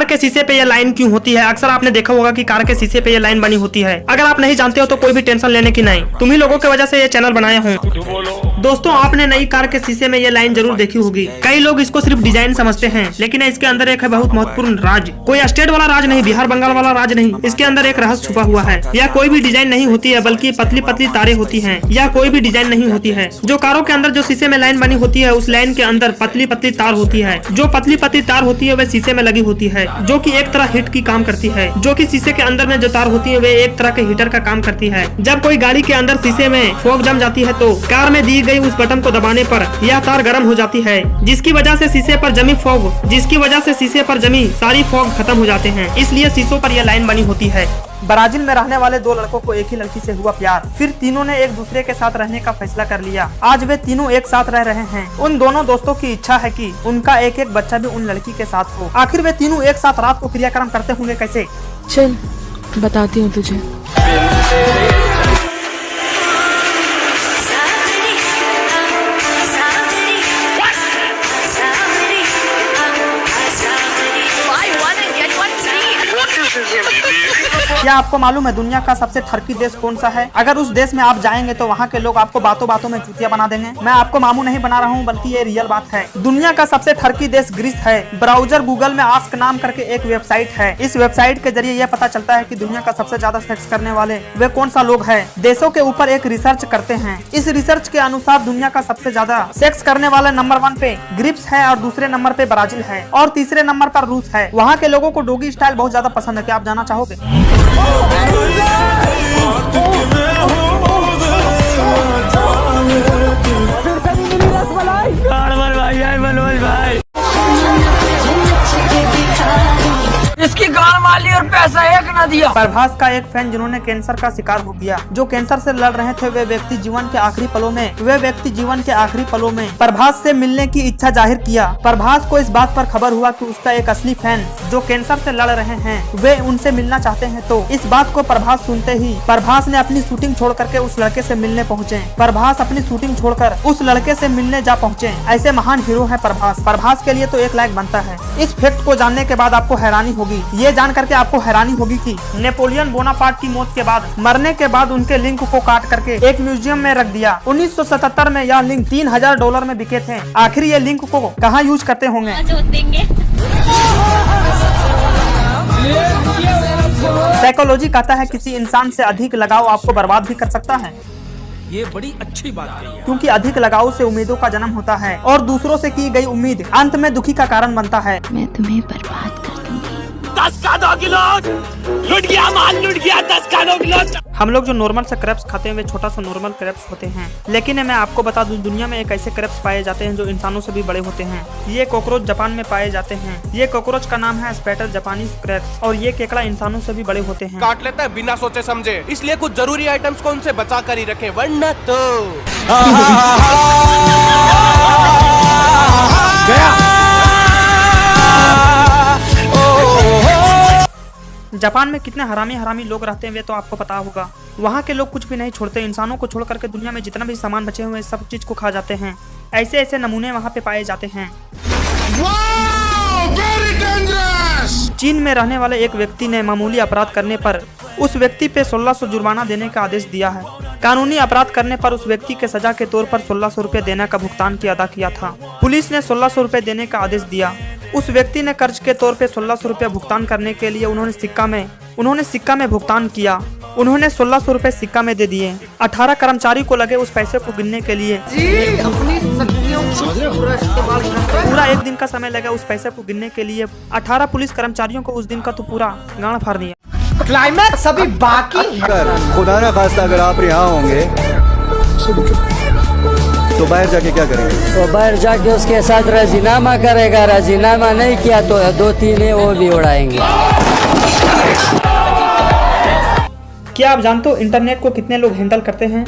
Car के शीशे पे ये लाइन क्यों होती है? अक्सर आपने देखा होगा कि कार के शीशे पे ये लाइन बनी होती है। अगर आप नहीं जानते हो तो कोई भी टेंशन लेने की नहीं, तुम्ही लोगों की वजह से ये चैनल बनाया हूँ। दोस्तों, आपने नई कार के शीशे में ये लाइन जरूर देखी होगी। कई लोग इसको सिर्फ डिजाइन समझते हैं, लेकिन इसके अंदर एक है बहुत महत्वपूर्ण राज। कोई स्टेट वाला राज नहीं, बिहार बंगाल वाला राज नहीं। इसके अंदर एक रहस्य छुपा हुआ है। यह कोई भी डिजाइन नहीं होती है, बल्कि पतली पतली तारे होती हैं। यह कोई भी डिजाइन नहीं होती है। जो कारों के अंदर जो शीशे में लाइन बनी होती है, उस लाइन के अंदर पतली पतली तार होती है। जो पतली पतली तार होती है वह शीशे में लगी होती है, जो कि एक तरह हीट की काम करती है। जो कि शीशे के अंदर में जो तार होती है वे एक तरह के हीटर का काम करती है। जब कोई गाड़ी के अंदर शीशे में फॉग जम जाती है तो कार में दी गई उस बटन को दबाने पर यह तार गर्म हो जाती है, जिसकी वजह से शीशे पर जमी सारी फॉग खत्म हो जाते हैं। इसलिए शीशों पर यह लाइन बनी होती है। ब्राजील में रहने वाले दो लड़कों को एक ही लड़की से हुआ प्यार। फिर तीनों ने एक दूसरे के साथ रहने का फैसला कर लिया। आज वे तीनों एक साथ रह रहे हैं। उन दोनों दोस्तों की इच्छा है कि उनका एक एक बच्चा भी उन लड़की के साथ हो। आखिर वे तीनों एक साथ रात को क्रियाक्रम करते होंगे कैसे? चल बताती हूँ तुझे। क्या आपको मालूम है दुनिया का सबसे ठरकी देश कौन सा है? अगर उस देश में आप जाएंगे तो वहाँ के लोग आपको बातों बातों में चूतिया बना देंगे। मैं आपको मामू नहीं बना रहा हूँ, बल्कि ये रियल बात है। दुनिया का सबसे ठरकी देश ग्रीस है। ब्राउजर गूगल में आस्क नाम करके एक वेबसाइट है। इस वेबसाइट के जरिए यह पता चलता है कि दुनिया का सबसे ज्यादा सेक्स करने वाले वे कौन सा लोग हैं। देशों के ऊपर एक रिसर्च करते हैं। इस रिसर्च के अनुसार दुनिया का सबसे ज्यादा सेक्स करने वाले नंबर 1 पे ग्रीस है और दूसरे नंबर पे ब्राजील है और तीसरे नंबर पर रूस है। वहाँ के लोगों को डोगी स्टाइल बहुत ज्यादा पसंद है। क्या आप जाना चाहोगे? इसकी गाल माली और पैसा एक न दिया। प्रभास का एक फैन जिन्होंने कैंसर का शिकार हो गया। जो कैंसर से लड़ रहे थे वे व्यक्ति जीवन के आखिरी पलों में प्रभास से मिलने की इच्छा जाहिर किया। प्रभास को इस बात पर खबर हुआ कि उसका एक असली फैन जो कैंसर से लड़ रहे हैं वे उनसे मिलना चाहते हैं। तो इस बात को प्रभास सुनते ही प्रभास ने अपनी शूटिंग छोड़ करके उस लड़के से मिलने पहुँचे। प्रभास अपनी शूटिंग छोड़कर उस लड़के से मिलने जा पहुँचे। ऐसे महान हीरो है प्रभास के लिए तो एक लाइक बनता है। इस फैक्ट को जानने के बाद आपको हैरानी होगी। ये जान करके आपको हैरानी होगी कि नेपोलियन बोनापार्ट की मौत के बाद मरने के बाद उनके लिंक को काट करके एक म्यूजियम में रख दिया। 1977 में यह लिंक $3000 में बिके थे। आखिर ये लिंक को कहाँ यूज करते होंगे? साइकोलॉजी कहता है किसी इंसान से अधिक लगाव आपको बर्बाद भी कर सकता है। ये बड़ी अच्छी बात है, क्योंकि अधिक लगाव से उम्मीदों का जन्म होता है और दूसरों से की गई उम्मीद अंत में दुखी का कारण बनता है। मैं तुम्हें बर्बाद कर दूंगी। 10 का 2 किलो लुट गया, माल लुट गया, 10 का 2 किलो। हम लोग जो नॉर्मल से क्रैब्स खाते हैं वे छोटा सा नॉर्मल क्रैब्स होते हैं, लेकिन मैं आपको बता दूं दुनिया में एक ऐसे क्रैब्स पाए जाते हैं जो इंसानों से भी बड़े होते हैं। ये कॉकरोच जापान में पाए जाते हैं। ये कॉकरोच का नाम है स्पैटर जापानीज क्रैब्स और ये केकड़ा इंसानों से भी बड़े होते हैं। काट लेता है बिना सोचे समझे, इसलिए कुछ जरूरी आइटम्स को उनसे बचा कर ही रखे, वरना तो जापान में कितने हरामी लोग रहते हैं वे तो आपको पता होगा। वहाँ के लोग कुछ भी नहीं छोड़ते, इंसानों को छोड़ करके दुनिया में जितना भी सामान बचे हुए सब चीज को खा जाते हैं। ऐसे नमूने वहाँ पे पाए जाते हैं। चीन में रहने वाले एक व्यक्ति ने मामूली अपराध करने पर उस व्यक्ति पे 1600 जुर्माना देने का आदेश दिया है। कानूनी अपराध करने पर उस व्यक्ति के सजा के तौर पर 1600 रुपए देने का भुगतान की अदा किया था। पुलिस ने 1600 रुपए देने का आदेश दिया। उस व्यक्ति ने कर्ज के तौर पे 1600 रुपए भुगतान करने के लिए उन्होंने सिक्का में भुगतान किया। उन्होंने 1600 रुपए सिक्का में दे दिए। 18 कर्मचारी को लगे उस पैसे को गिनने के लिए। पूरा 1 दिन का समय लगा उस पैसे को गिनने के लिए। 18 पुलिस कर्मचारियों को उस दिन का तो पूरा गांड फाड़ दिया। क्लाइमैक्स अभी बाकी है। खुदा ना खास्ता अगर आप यहाँ होंगे तो बाहर जाके क्या करेंगे? तो बाहर जाके उसके साथ राजीनामा करेगा। राजीनामा नहीं किया तो 2-3 है वो भी उड़ाएंगे। क्या आप जानते हो इंटरनेट को कितने लोग हैंडल करते हैं?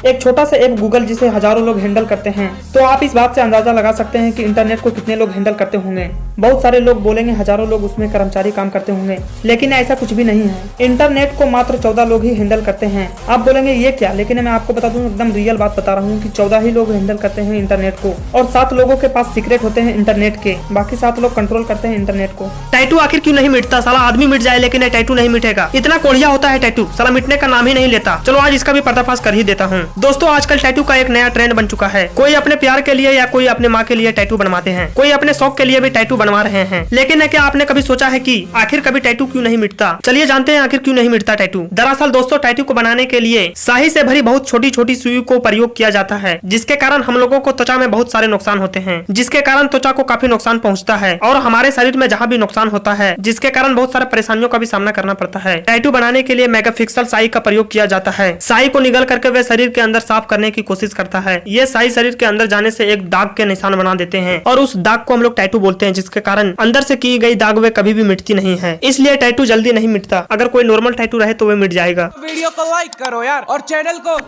एक छोटा सा ऐप गूगल जिसे हजारों लोग हैंडल करते हैं। तो आप इस बात से अंदाजा लगा सकते हैं कि इंटरनेट को कितने लोग हैंडल करते होंगे। बहुत सारे लोग बोलेंगे हजारों लोग उसमें कर्मचारी काम करते होंगे, लेकिन ऐसा कुछ भी नहीं है। इंटरनेट को मात्र 14 लोग ही हैंडल करते हैं। आप बोलेंगे ये क्या, लेकिन मैं आपको बता दूं एकदम रियल बात बता रहा हूँ कि 14 ही लोग हैंडल करते हैं इंटरनेट को, और 7 लोगों के पास सीक्रेट होते हैं इंटरनेट के, बाकी 7 लोग कंट्रोल करते हैं इंटरनेट को। टैटू आखिर क्यों नहीं मिटता? साला आदमी मिट जाए लेकिन टैटू नहीं मिटेगा। इतना कोढ़िया होता है टैटू, साला मिटने का नाम ही नहीं लेता। चलो आज इसका भी पर्दाफाश कर ही देता हूँ। दोस्तों आजकल टैटू का एक नया ट्रेंड बन चुका है। कोई अपने प्यार के लिए या कोई अपने माँ के लिए टैटू बनवाते हैं, कोई अपने शौक के लिए भी टैटू बनवा रहे हैं। लेकिन क्या आपने कभी सोचा है कि आखिर कभी टैटू क्यों नहीं मिटता? चलिए जानते हैं आखिर क्यों नहीं मिटता टैटू। दरअसल दोस्तों टैटू को बनाने के लिए स्याही से भरी बहुत छोटी छोटी सुई को प्रयोग किया जाता है, जिसके कारण हम लोगों को त्वचा में बहुत सारे नुकसान होते हैं, जिसके कारण त्वचा को काफी नुकसान पहुंचता है, और हमारे शरीर में जहाँ भी नुकसान होता है, जिसके कारण बहुत सारे परेशानियों का भी सामना करना पड़ता है। टैटू बनाने के लिए मेगापिक्सल स्याही का प्रयोग किया जाता है। स्याही को निगल करके वे शरीर के अंदर साफ करने की कोशिश करता है। ये स्याही शरीर के अंदर जाने से एक दाग के निशान बना देते हैं, और उस दाग को हम लोग टैटू बोलते हैं, जिसके कारण अंदर से की गई दाग वे कभी भी मिटती नहीं है। इसलिए टैटू जल्दी नहीं मिटता। अगर कोई नॉर्मल टैटू रहे तो वे मिट जाएगा। वीडियो को लाइक करो यार, और चैनल को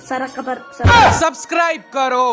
सारा खबर सब्सक्राइब करो।